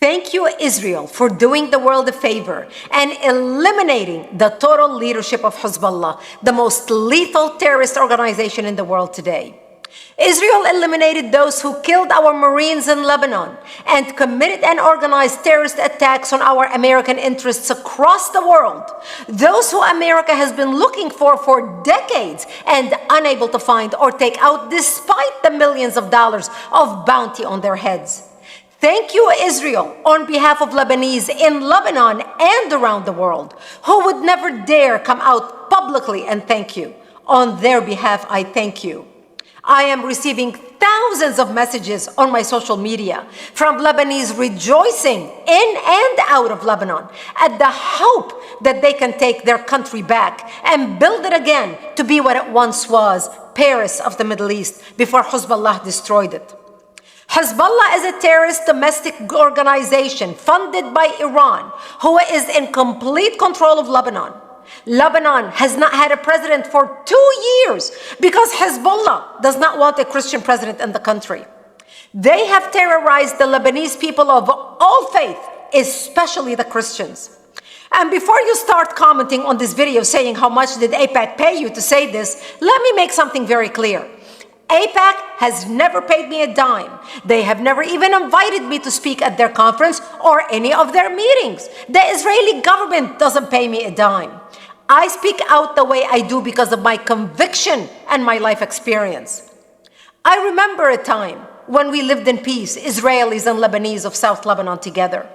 Thank you, Israel, for doing the world a favor and eliminating the total leadership of Hezbollah, the most lethal terrorist organization in the world today. Israel eliminated those who killed our Marines in Lebanon and committed and organized terrorist attacks on our American interests across the world. Those who America has been looking for decades and unable to find or take out despite the millions of dollars of bounty on their heads. Thank you, Israel, on behalf of Lebanese in Lebanon and around the world, who would never dare come out publicly and thank you. On their behalf, I thank you. I am receiving thousands of messages on my social media from Lebanese rejoicing in and out of Lebanon at the hope that they can take their country back and build it again to be what it once was, Paris of the Middle East, before Hezbollah destroyed it. Hezbollah is a terrorist domestic organization funded by Iran, who is in complete control of Lebanon. Lebanon has not had a president for 2 years because Hezbollah does not want a Christian president in the country. They have terrorized the Lebanese people of all faith, especially the Christians. And before you start commenting on this video saying how much did AIPAC pay you to say this, let me make something very clear. AIPAC has never paid me a dime. They have never even invited me to speak at their conference or any of their meetings. The Israeli government doesn't pay me a dime. I speak out the way I do because of my conviction and my life experience. I remember a time when we lived in peace, Israelis and Lebanese of South Lebanon together.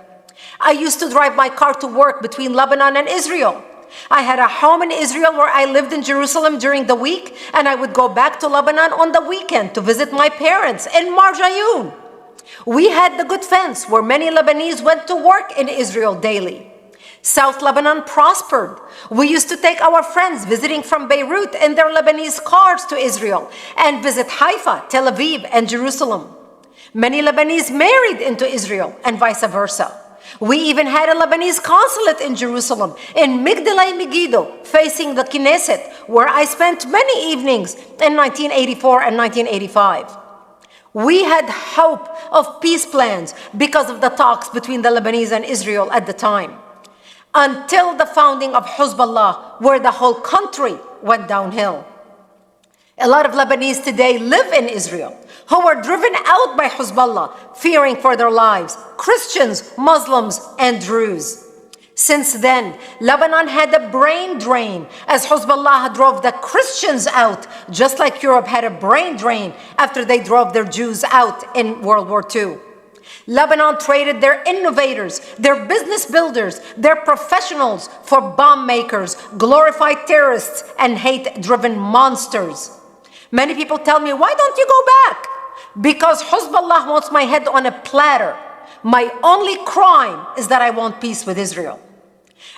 I used to drive my car to work between Lebanon and Israel. I had a home in Israel where I lived in Jerusalem during the week, and I would go back to Lebanon on the weekend to visit my parents in Marjayoun. We had the good fence where many Lebanese went to work in Israel daily. South Lebanon prospered. We used to take our friends visiting from Beirut in their Lebanese cars to Israel and visit Haifa, Tel Aviv, and Jerusalem. Many Lebanese married into Israel and vice versa. We even had a Lebanese consulate in Jerusalem, in Migdalay Megiddo, facing the Knesset, where I spent many evenings in 1984 and 1985. We had hope of peace plans because of the talks between the Lebanese and Israel at the time, until the founding of Hezbollah, where the whole country went downhill. A lot of Lebanese today live in Israel, who were driven out by Hezbollah, fearing for their lives, Christians, Muslims, and Druze. Since then, Lebanon had a brain drain as Hezbollah drove the Christians out, just like Europe had a brain drain after they drove their Jews out in World War II. Lebanon traded their innovators, their business builders, their professionals for bomb makers, glorified terrorists, and hate-driven monsters. Many people tell me, why don't you go back? Because Hezbollah wants my head on a platter. My only crime is that I want peace with Israel.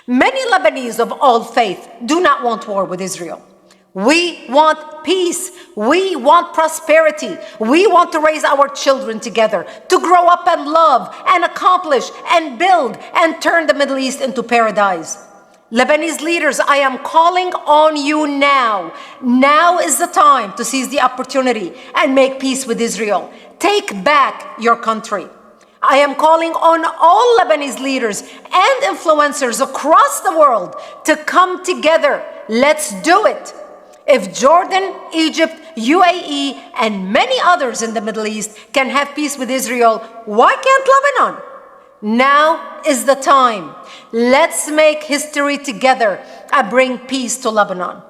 Many Lebanese of all faith do not want war with Israel. We want peace. We want prosperity. We want to raise our children together, to grow up and love and accomplish and build and turn the Middle East into paradise. Lebanese leaders, I am calling on you now. Now is the time to seize the opportunity and make peace with Israel. Take back your country. I am calling on all Lebanese leaders and influencers across the world to come together. Let's do it. If Jordan, Egypt, UAE, and many others in the Middle East can have peace with Israel, why can't Lebanon? Now is the time. Let's make history together and bring peace to Lebanon.